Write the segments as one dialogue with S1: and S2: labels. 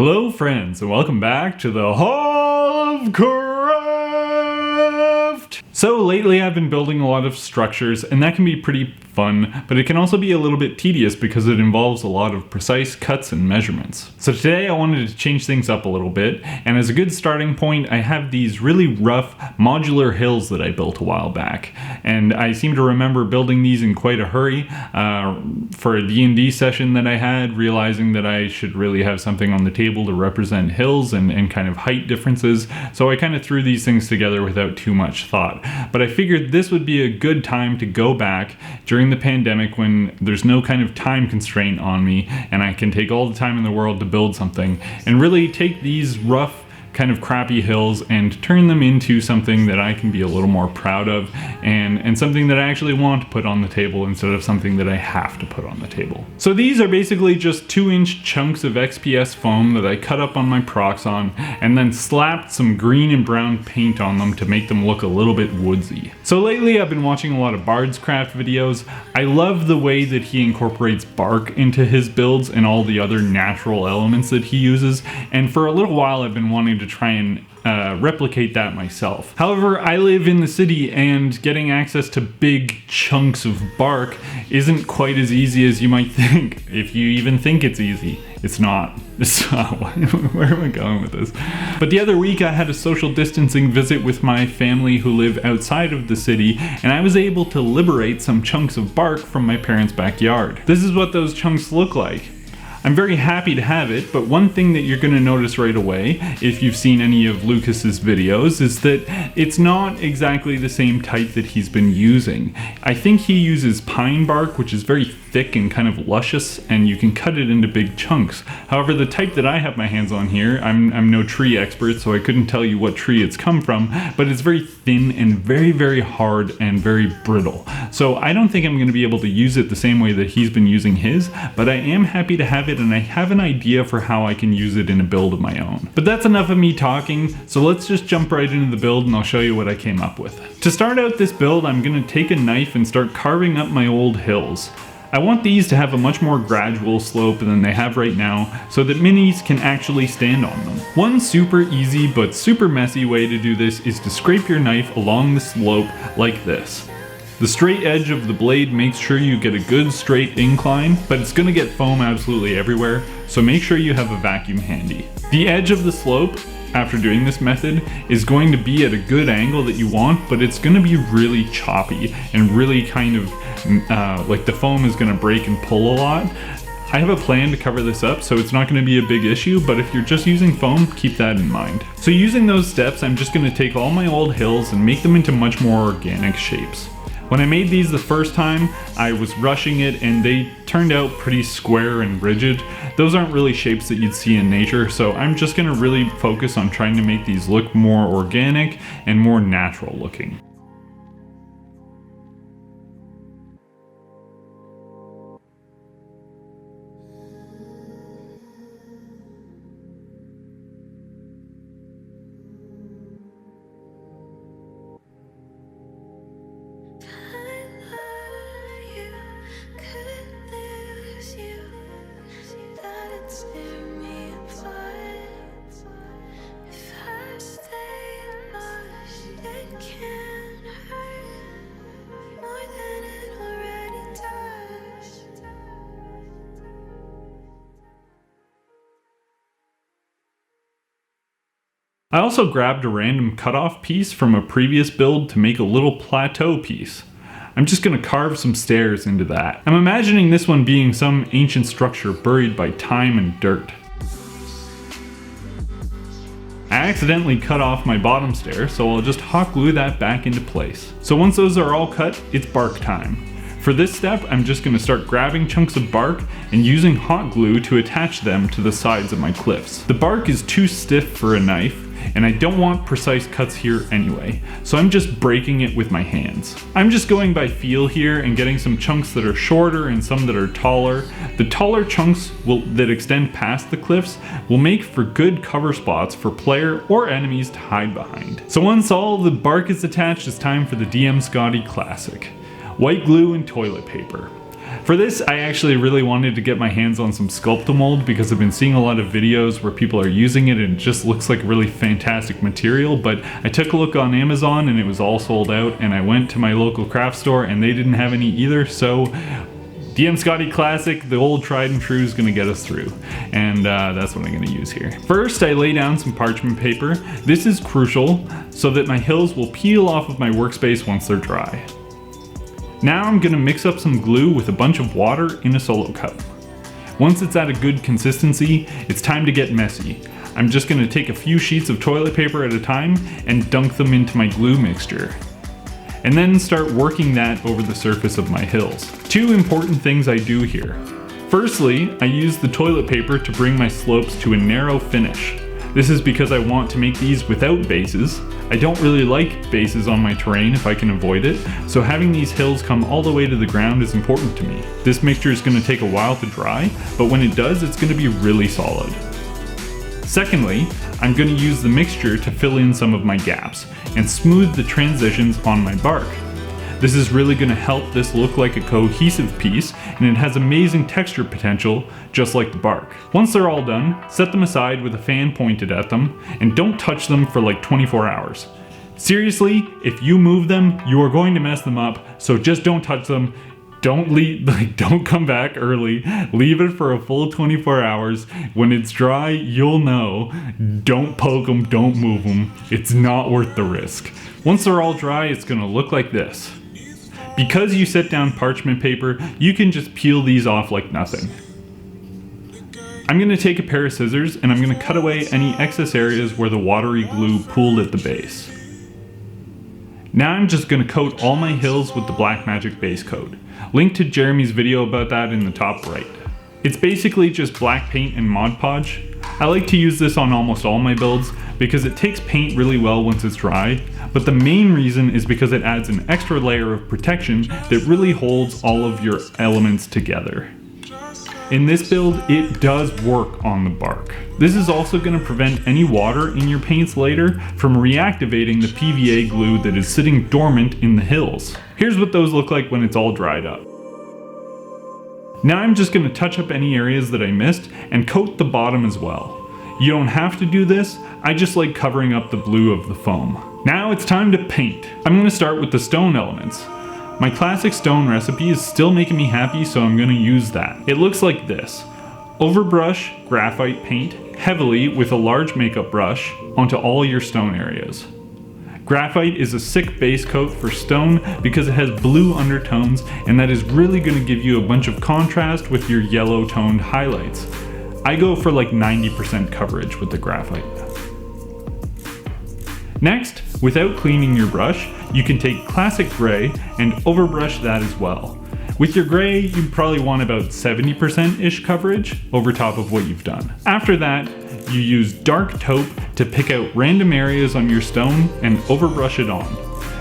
S1: Hello friends, and welcome back to the Hall of Craft! So lately I've been building a lot of structures, and that can be pretty fun, but it can also be a little bit tedious because it involves a lot of precise cuts and measurements. So today I wanted to change things up a little bit, and as a good starting point I have these really rough modular hills that I built a while back. And I seem to remember building these in quite a hurry for a D&D session that I had, realizing that I should really have something on the table to represent hills and kind of height differences. So I kind of threw these things together without too much thought. But I figured this would be a good time to go back during the pandemic when there's no kind of time constraint on me and I can take all the time in the world to build something and really take these rough kind of crappy hills and turn them into something that I can be a little more proud of and something that I actually want to put on the table instead of something that I have to put on the table. So these are basically just 2-inch chunks of XPS foam that I cut up on my Proxon and then slapped some green and brown paint on them to make them look a little bit woodsy. So lately I've been watching a lot of Bard's Craft videos. I love the way that he incorporates bark into his builds and all the other natural elements that he uses, and for a little while I've been wanting to try and replicate that myself. However, I live in the city and getting access to big chunks of bark isn't quite as easy as you might think, if you even think it's easy. It's not. So, where am I going with this? But the other week I had a social distancing visit with my family who live outside of the city, and I was able to liberate some chunks of bark from my parents' backyard. This is what those chunks look like. I'm very happy to have it, but one thing that you're going to notice right away, if you've seen any of Lucas's videos, is that it's not exactly the same type that he's been using. I think he uses pine bark, which is very thick and kind of luscious, and you can cut it into big chunks. However, the type that I have my hands on here, I'm no tree expert, so I couldn't tell you what tree it's come from, but it's very thin and very, very hard and very brittle. So I don't think I'm going to be able to use it the same way that he's been using his, but I am happy to have it, and I have an idea for how I can use it in a build of my own. But that's enough of me talking, so let's just jump right into the build and I'll show you what I came up with. To start out this build, I'm going to take a knife and start carving up my old hills. I want these to have a much more gradual slope than they have right now so that minis can actually stand on them. One super easy but super messy way to do this is to scrape your knife along the slope like this. The straight edge of the blade makes sure you get a good straight incline, but it's going to get foam absolutely everywhere, so make sure you have a vacuum handy. The edge of the slope, after doing this method, is going to be at a good angle that you want, but it's going to be really choppy and really kind of like the foam is going to break and pull a lot. I have a plan to cover this up, so it's not going to be a big issue, but if you're just using foam, keep that in mind. So using those steps, I'm just going to take all my old hills and make them into much more organic shapes. When I made these the first time, I was rushing it and they turned out pretty square and rigid. Those aren't really shapes that you'd see in nature, so I'm just going to really focus on trying to make these look more organic and more natural looking. I also grabbed a random cutoff piece from a previous build to make a little plateau piece. I'm just going to carve some stairs into that. I'm imagining this one being some ancient structure buried by time and dirt. I accidentally cut off my bottom stair, so I'll just hot glue that back into place. So once those are all cut, it's bark time. For this step, I'm just going to start grabbing chunks of bark and using hot glue to attach them to the sides of my cliffs. The bark is too stiff for a knife, and I don't want precise cuts here anyway, so I'm just breaking it with my hands. I'm just going by feel here and getting some chunks that are shorter and some that are taller. The taller chunks that extend past the cliffs will make for good cover spots for player or enemies to hide behind. So once all the bark is attached, it's time for the DM Scotty Classic. White glue and toilet paper. For this, I actually really wanted to get my hands on some Sculptamold because I've been seeing a lot of videos where people are using it and it just looks like a really fantastic material, but I took a look on Amazon and it was all sold out, and I went to my local craft store and they didn't have any either, so DM Scotty Classic, the old tried and true, is gonna get us through, and that's what I'm gonna use here. First, I lay down some parchment paper. This is crucial so that my hills will peel off of my workspace once they're dry. Now I'm gonna mix up some glue with a bunch of water in a solo cup. Once it's at a good consistency, it's time to get messy. I'm just gonna take a few sheets of toilet paper at a time and dunk them into my glue mixture, and then start working that over the surface of my hills. Two important things I do here. Firstly, I use the toilet paper to bring my slopes to a narrow finish. This is because I want to make these without bases. I don't really like bases on my terrain if I can avoid it, so having these hills come all the way to the ground is important to me. This mixture is going to take a while to dry, but when it does, it's going to be really solid. Secondly, I'm going to use the mixture to fill in some of my gaps and smooth the transitions on my bark. This is really going to help this look like a cohesive piece, and it has amazing texture potential, just like the bark. Once they're all done, set them aside with a fan pointed at them, and don't touch them for like 24 hours. Seriously, if you move them, you are going to mess them up, so just don't touch them. Don't come back early. Leave it for a full 24 hours. When it's dry, you'll know. Don't poke them, don't move them. It's not worth the risk. Once they're all dry, it's gonna look like this. Because you set down parchment paper, you can just peel these off like nothing. I'm gonna take a pair of scissors and I'm gonna cut away any excess areas where the watery glue pooled at the base. Now I'm just gonna coat all my hills with the Black Magic base coat. Link to Jeremy's video about that in the top right. It's basically just black paint and Mod Podge. I like to use this on almost all my builds because it takes paint really well once it's dry, but the main reason is because it adds an extra layer of protection that really holds all of your elements together. In this build, it does work on the bark. This is also going to prevent any water in your paints later from reactivating the PVA glue that is sitting dormant in the hills. Here's what those look like when it's all dried up. Now I'm just going to touch up any areas that I missed and coat the bottom as well. You don't have to do this, I just like covering up the blue of the foam. Now it's time to paint. I'm going to start with the stone elements. My classic stone recipe is still making me happy, so I'm going to use that. It looks like this. Overbrush graphite paint heavily with a large makeup brush onto all your stone areas. Graphite is a sick base coat for stone because it has blue undertones, and that is really going to give you a bunch of contrast with your yellow toned highlights. I go for like 90% coverage with the graphite. Next, without cleaning your brush, you can take classic gray and overbrush that as well. With your gray, you probably want about 70%-ish coverage over top of what you've done. After that, you use dark taupe to pick out random areas on your stone and overbrush it on.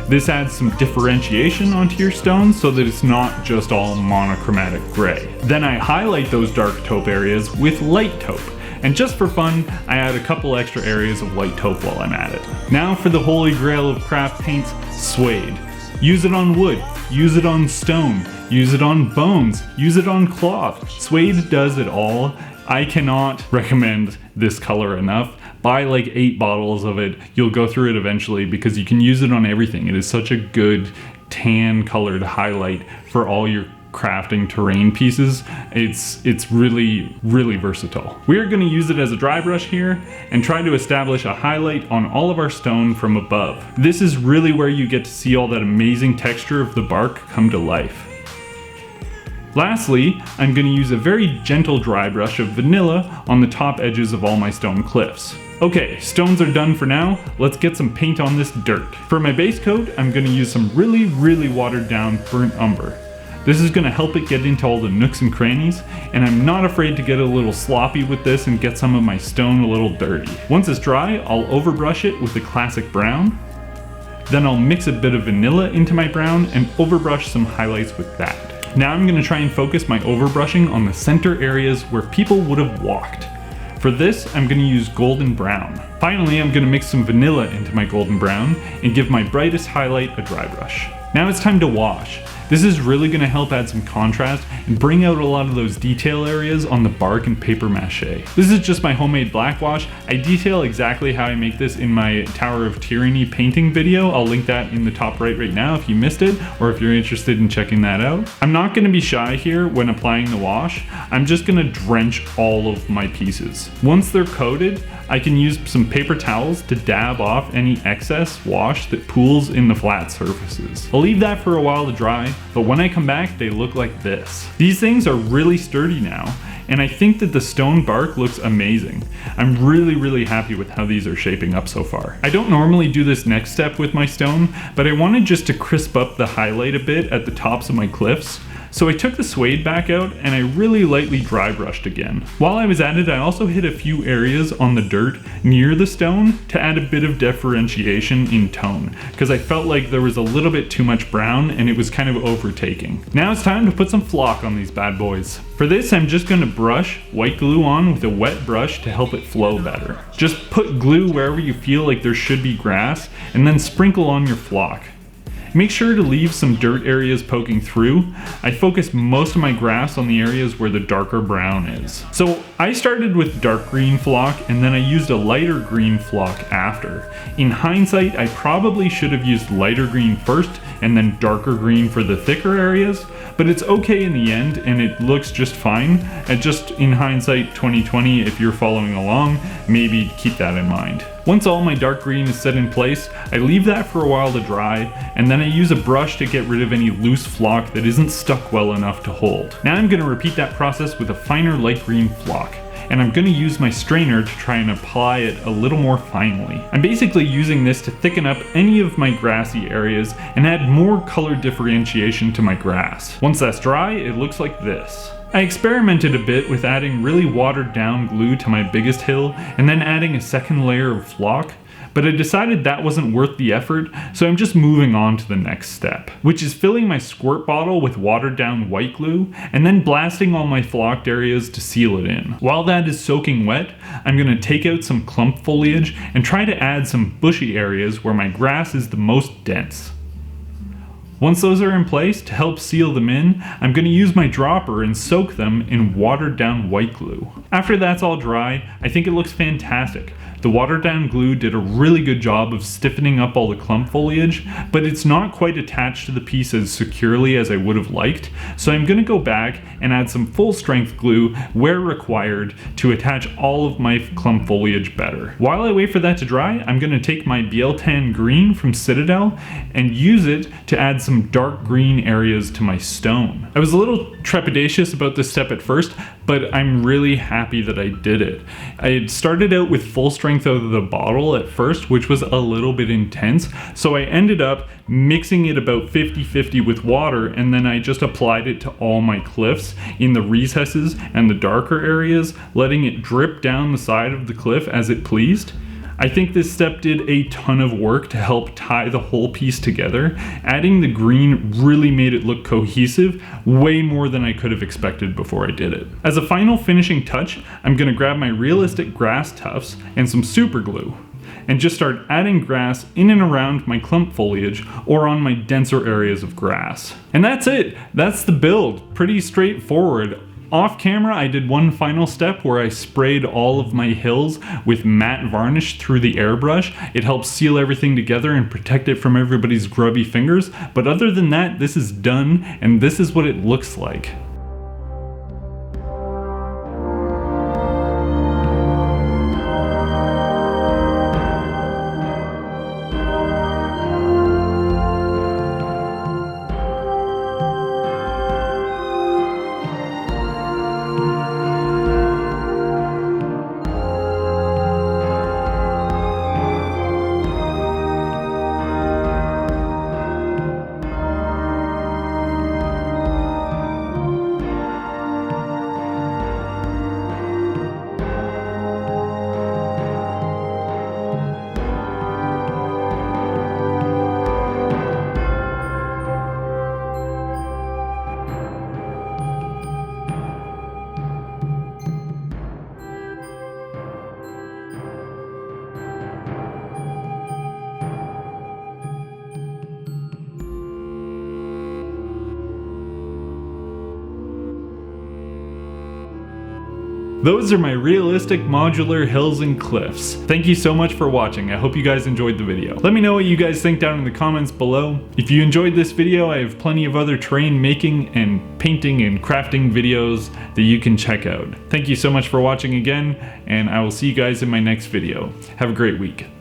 S1: This adds some differentiation onto your stone so that it's not just all monochromatic gray. Then I highlight those dark taupe areas with light taupe. And just for fun, I add a couple extra areas of light taupe while I'm at it. Now for the holy grail of craft paints, suede. Use it on wood, use it on stone, use it on bones, use it on cloth. Suede does it all. I cannot recommend this color enough. Buy like 8 bottles of it. You'll go through it eventually because you can use it on everything. It is such a good tan colored highlight for all your crafting terrain pieces. It's really, really versatile. We are going to use it as a dry brush here and try to establish a highlight on all of our stone from above. This is really where you get to see all that amazing texture of the bark come to life. Lastly, I'm going to use a very gentle dry brush of vanilla on the top edges of all my stone cliffs. Okay, stones are done for now. Let's get some paint on this dirt. For my base coat, I'm going to use some really, really watered down burnt umber. This is going to help it get into all the nooks and crannies, and I'm not afraid to get a little sloppy with this and get some of my stone a little dirty. Once it's dry, I'll overbrush it with the classic brown. Then I'll mix a bit of vanilla into my brown and overbrush some highlights with that. Now I'm going to try and focus my overbrushing on the center areas where people would have walked. For this, I'm going to use golden brown. Finally, I'm going to mix some vanilla into my golden brown and give my brightest highlight a dry brush. Now it's time to wash. This is really going to help add some contrast and bring out a lot of those detail areas on the bark and paper mache. This is just my homemade black wash. I detail exactly how I make this in my Tower of Tyranny painting video. I'll link that in the top right now if you missed it, or if you're interested in checking that out. I'm not going to be shy here when applying the wash. I'm just going to drench all of my pieces. Once they're coated, I can use some paper towels to dab off any excess wash that pools in the flat surfaces. I'll leave that for a while to dry, but when I come back, they look like this. These things are really sturdy now, and I think that the stone bark looks amazing. I'm really happy with how these are shaping up so far. I don't normally do this next step with my stone, but I wanted just to crisp up the highlight a bit at the tops of my cliffs. So I took the suede back out and I really lightly dry brushed again. While I was at it, I also hit a few areas on the dirt near the stone to add a bit of differentiation in tone, because I felt like there was a little bit too much brown and it was kind of overtaking. Now it's time to put some flock on these bad boys. For this, I'm just going to brush white glue on with a wet brush to help it flow better. Just put glue wherever you feel like there should be grass and then sprinkle on your flock. Make sure to leave some dirt areas poking through. I focus most of my grass on the areas where the darker brown is. So I started with dark green flock and then I used a lighter green flock after. In hindsight, I probably should have used lighter green first and then darker green for the thicker areas, but it's okay in the end and it looks just fine. And just in hindsight 2020, if you're following along, maybe keep that in mind. Once all my dark green is set in place, I leave that for a while to dry, and then I use a brush to get rid of any loose flock that isn't stuck well enough to hold. Now I'm going to repeat that process with a finer light green flock, and I'm going to use my strainer to try and apply it a little more finely. I'm basically using this to thicken up any of my grassy areas and add more color differentiation to my grass. Once that's dry, it looks like this. I experimented a bit with adding really watered down glue to my biggest hill and then adding a second layer of flock, but I decided that wasn't worth the effort, so I'm just moving on to the next step, which is filling my squirt bottle with watered down white glue and then blasting all my flocked areas to seal it in. While that is soaking wet, I'm going to take out some clump foliage and try to add some bushy areas where my grass is the most dense. Once those are in place, to help seal them in, I'm going to use my dropper and soak them in watered down white glue. After that's all dry, I think it looks fantastic. The watered down glue did a really good job of stiffening up all the clump foliage, but it's not quite attached to the piece as securely as I would have liked, so I'm going to go back and add some full strength glue where required to attach all of my clump foliage better. While I wait for that to dry, I'm going to take my Bieltan green from Citadel and use it to add some dark green areas to my stone. I was a little trepidatious about this step at first, but I'm really happy that I did it. I had started out with full strength of the bottle at first, which was a little bit intense, so I ended up mixing it about 50-50 with water, and then I just applied it to all my cliffs in the recesses and the darker areas, letting it drip down the side of the cliff as it pleased. I think this step did a ton of work to help tie the whole piece together. Adding the green really made it look cohesive, way more than I could have expected before I did it. As a final finishing touch, I'm going to grab my realistic grass tufts and some super glue, and just start adding grass in and around my clump foliage or on my denser areas of grass. And that's it! That's the build. Pretty straightforward. Off camera, I did one final step where I sprayed all of my hills with matte varnish through the airbrush. It helps seal everything together and protect it from everybody's grubby fingers. But other than that, this is done, and this is what it looks like. Those are my realistic modular hills and cliffs. Thank you so much for watching. I hope you guys enjoyed the video. Let me know what you guys think down in the comments below. If you enjoyed this video, I have plenty of other terrain making and painting and crafting videos that you can check out. Thank you so much for watching again, and I will see you guys in my next video. Have a great week.